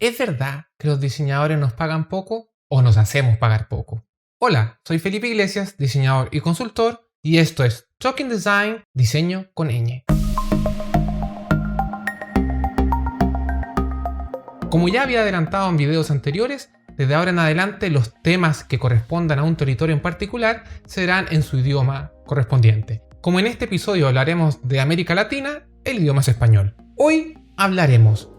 ¿Es verdad que los diseñadores nos pagan poco o nos hacemos pagar poco? Hola, soy Felipe Iglesias, diseñador y consultor, y esto es Talking Design, diseño con ñ. Como ya había adelantado en videos anteriores, desde ahora en adelante los temas que correspondan a un territorio en particular serán en su idioma correspondiente. Como en este episodio hablaremos de América Latina, el idioma es español. Hoy hablaremos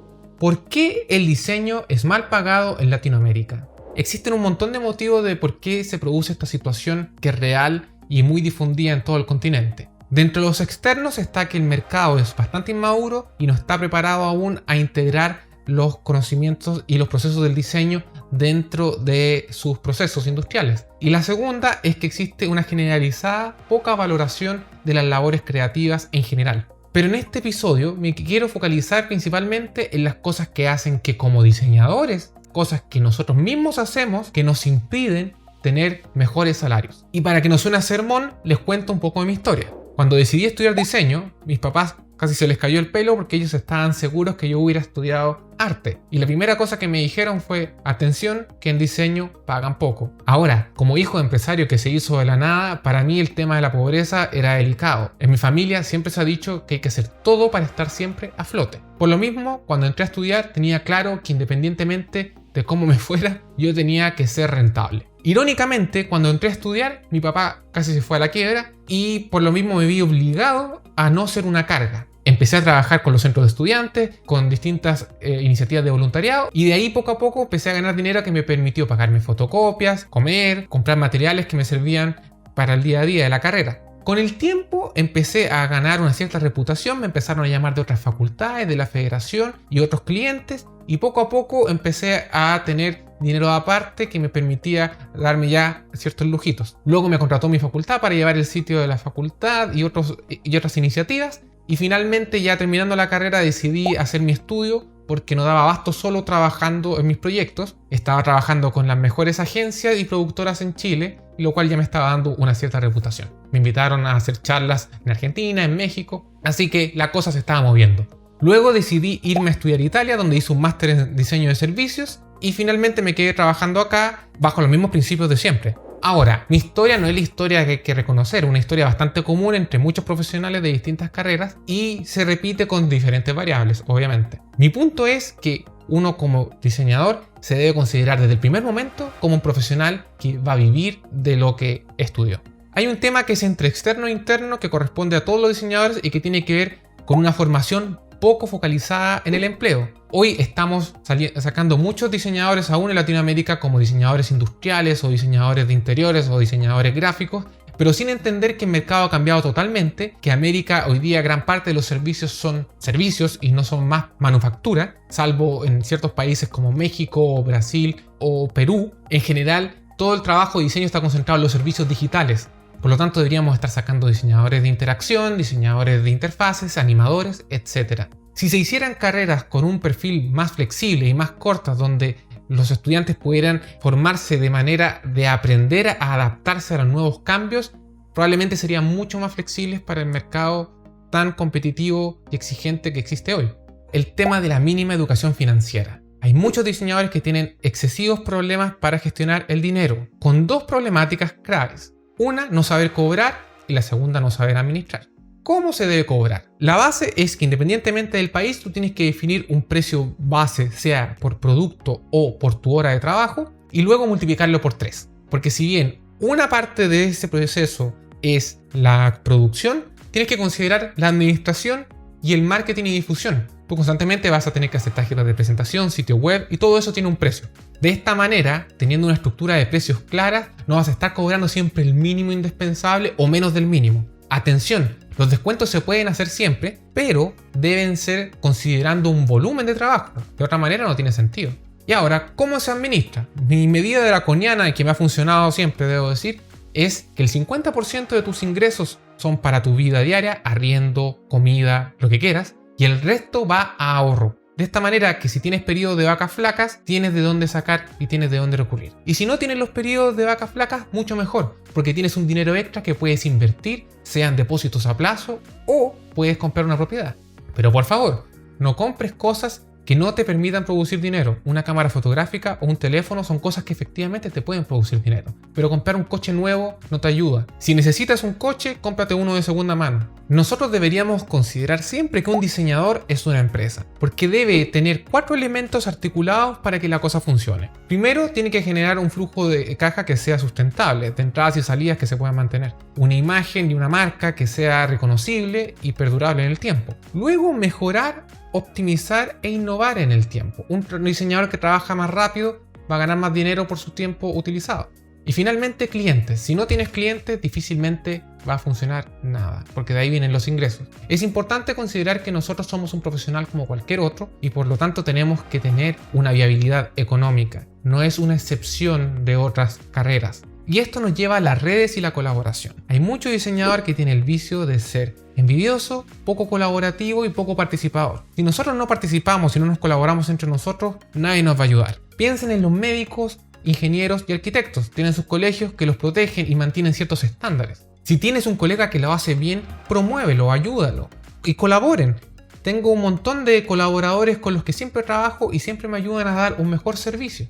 ¿por qué el diseño es mal pagado en Latinoamérica? Existen un montón de motivos de por qué se produce esta situación que es real y muy difundida en todo el continente. Dentro de los externos está que el mercado es bastante inmaduro y no está preparado aún a integrar los conocimientos y los procesos del diseño dentro de sus procesos industriales. Y la segunda es que existe una generalizada poca valoración de las labores creativas en general. Pero en este episodio me quiero focalizar principalmente en las cosas que hacen que como diseñadores, cosas que nosotros mismos hacemos que nos impiden tener mejores salarios. Y para que no suene a sermón, les cuento un poco de mi historia. Cuando decidí estudiar diseño, mis papás casi se les cayó el pelo porque ellos estaban seguros que yo hubiera estudiado arte. Y la primera cosa que me dijeron fue, atención, que en diseño pagan poco. Ahora, como hijo de empresario que se hizo de la nada, para mí el tema de la pobreza era delicado. En mi familia siempre se ha dicho que hay que hacer todo para estar siempre a flote. Por lo mismo, cuando entré a estudiar tenía claro que independientemente de cómo me fuera, yo tenía que ser rentable. Irónicamente, cuando entré a estudiar, mi papá casi se fue a la quiebra y por lo mismo me vi obligado a no ser una carga. Empecé a trabajar con los centros de estudiantes, con distintas iniciativas de voluntariado y de ahí poco a poco empecé a ganar dinero que me permitió pagarme fotocopias, comer, comprar materiales que me servían para el día a día de la carrera. Con el tiempo empecé a ganar una cierta reputación, me empezaron a llamar de otras facultades, de la federación y otros clientes y poco a poco empecé a tener dinero aparte que me permitía darme ya ciertos lujitos. Luego me contrató mi facultad para llevar el sitio de la facultad y otras iniciativas. Y finalmente, ya terminando la carrera, decidí hacer mi estudio porque no daba abasto solo trabajando en mis proyectos. Estaba trabajando con las mejores agencias y productoras en Chile, lo cual ya me estaba dando una cierta reputación. Me invitaron a hacer charlas en Argentina, en México, así que la cosa se estaba moviendo. Luego decidí irme a estudiar a Italia, donde hice un máster en diseño de servicios y finalmente me quedé trabajando acá bajo los mismos principios de siempre. Ahora, mi historia no es la historia que hay que reconocer, una historia bastante común entre muchos profesionales de distintas carreras y se repite con diferentes variables, obviamente. Mi punto es que uno como diseñador se debe considerar desde el primer momento como un profesional que va a vivir de lo que estudió. Hay un tema que es entre externo e interno que corresponde a todos los diseñadores y que tiene que ver con una formación poco focalizada en el empleo. Hoy estamos sacando muchos diseñadores aún en Latinoamérica como diseñadores industriales o diseñadores de interiores o diseñadores gráficos, pero sin entender que el mercado ha cambiado totalmente, que América hoy día gran parte de los servicios son servicios y no son más manufactura, salvo en ciertos países como México o Brasil o Perú. En general, todo el trabajo de diseño está concentrado en los servicios digitales. Por lo tanto, deberíamos estar sacando diseñadores de interacción, diseñadores de interfaces, animadores, etc. Si se hicieran carreras con un perfil más flexible y más cortas, donde los estudiantes pudieran formarse de manera de aprender a adaptarse a los nuevos cambios, probablemente serían mucho más flexibles para el mercado tan competitivo y exigente que existe hoy. El tema de la mínima educación financiera. Hay muchos diseñadores que tienen excesivos problemas para gestionar el dinero, con dos problemáticas graves. Una, no saber cobrar y la segunda, no saber administrar. ¿Cómo se debe cobrar? La base es que independientemente del país, tú tienes que definir un precio base, sea por producto o por tu hora de trabajo, y luego multiplicarlo por 3. Porque si bien una parte de ese proceso es la producción, tienes que considerar la administración y el marketing y difusión. Tú constantemente vas a tener que hacer tarjetas de presentación, sitio web y todo eso tiene un precio. De esta manera, teniendo una estructura de precios clara, no vas a estar cobrando siempre el mínimo indispensable o menos del mínimo. Atención, los descuentos se pueden hacer siempre, pero deben ser considerando un volumen de trabajo. De otra manera no tiene sentido. Y ahora, ¿cómo se administra? Mi medida draconiana, y que me ha funcionado siempre, debo decir, es que el 50% de tus ingresos son para tu vida diaria, arriendo, comida, lo que quieras, y el resto va a ahorro. De esta manera que si tienes periodos de vacas flacas, tienes de dónde sacar y tienes de dónde recurrir. Y si no tienes los periodos de vacas flacas, mucho mejor, porque tienes un dinero extra que puedes invertir, sean depósitos a plazo o puedes comprar una propiedad. Pero por favor, no compres cosas que no te permitan producir dinero. Una cámara fotográfica o un teléfono son cosas que efectivamente te pueden producir dinero. Pero comprar un coche nuevo no te ayuda. Si necesitas un coche, cómprate uno de segunda mano. Nosotros deberíamos considerar siempre que un diseñador es una empresa, porque debe tener 4 elementos articulados para que la cosa funcione. Primero, tiene que generar un flujo de caja que sea sustentable, de entradas y salidas que se puedan mantener. Una imagen y una marca que sea reconocible y perdurable en el tiempo. Luego, mejorar, optimizar e innovar en el tiempo. Un diseñador que trabaja más rápido va a ganar más dinero por su tiempo utilizado. Y finalmente, clientes. Si no tienes clientes, difícilmente va a funcionar nada, porque de ahí vienen los ingresos. Es importante considerar que nosotros somos un profesional como cualquier otro y por lo tanto tenemos que tener una viabilidad económica. No es una excepción de otras carreras. Y esto nos lleva a las redes y la colaboración. Hay mucho diseñador que tiene el vicio de ser envidioso, poco colaborativo y poco participador. Si nosotros no participamos y no nos colaboramos entre nosotros, nadie nos va a ayudar. Piensen en los médicos, ingenieros y arquitectos. Tienen sus colegios que los protegen y mantienen ciertos estándares. Si tienes un colega que lo hace bien, promuévelo, ayúdalo y colaboren. Tengo un montón de colaboradores con los que siempre trabajo y siempre me ayudan a dar un mejor servicio.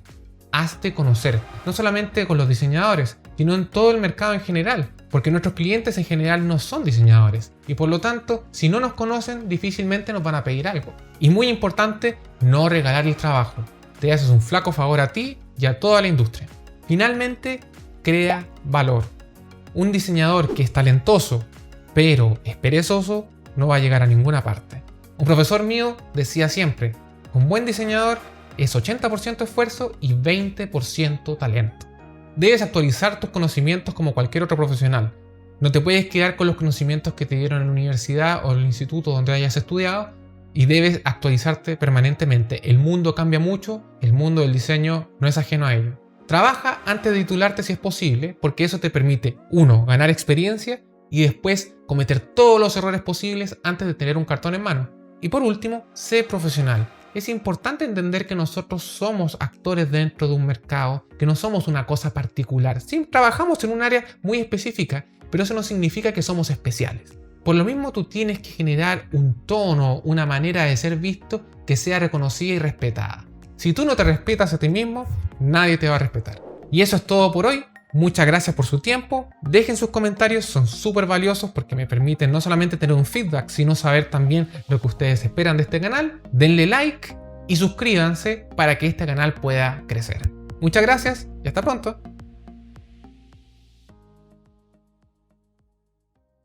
Hazte conocer, no solamente con los diseñadores, sino en todo el mercado en general, porque nuestros clientes en general no son diseñadores y por lo tanto, si no nos conocen, difícilmente nos van a pedir algo. Y muy importante, no regalar el trabajo. Te haces un flaco favor a ti y a toda la industria. Finalmente, crea valor. Un diseñador que es talentoso, pero es perezoso, no va a llegar a ninguna parte. Un profesor mío decía siempre, un buen diseñador es 80% esfuerzo y 20% talento. Debes actualizar tus conocimientos como cualquier otro profesional. No te puedes quedar con los conocimientos que te dieron en la universidad o en el instituto donde hayas estudiado y debes actualizarte permanentemente. El mundo cambia mucho, el mundo del diseño no es ajeno a ello. Trabaja antes de titularte si es posible, porque eso te permite, 1, ganar experiencia y después cometer todos los errores posibles antes de tener un cartón en mano. Y por último, sé profesional. Es importante entender que nosotros somos actores dentro de un mercado, que no somos una cosa particular. Sí, trabajamos en un área muy específica, pero eso no significa que somos especiales. Por lo mismo, tú tienes que generar un tono, una manera de ser visto que sea reconocida y respetada. Si tú no te respetas a ti mismo, nadie te va a respetar. Y eso es todo por hoy. Muchas gracias por su tiempo. Dejen sus comentarios, son súper valiosos porque me permiten no solamente tener un feedback, sino saber también lo que ustedes esperan de este canal. Denle like y suscríbanse para que este canal pueda crecer. Muchas gracias y hasta pronto.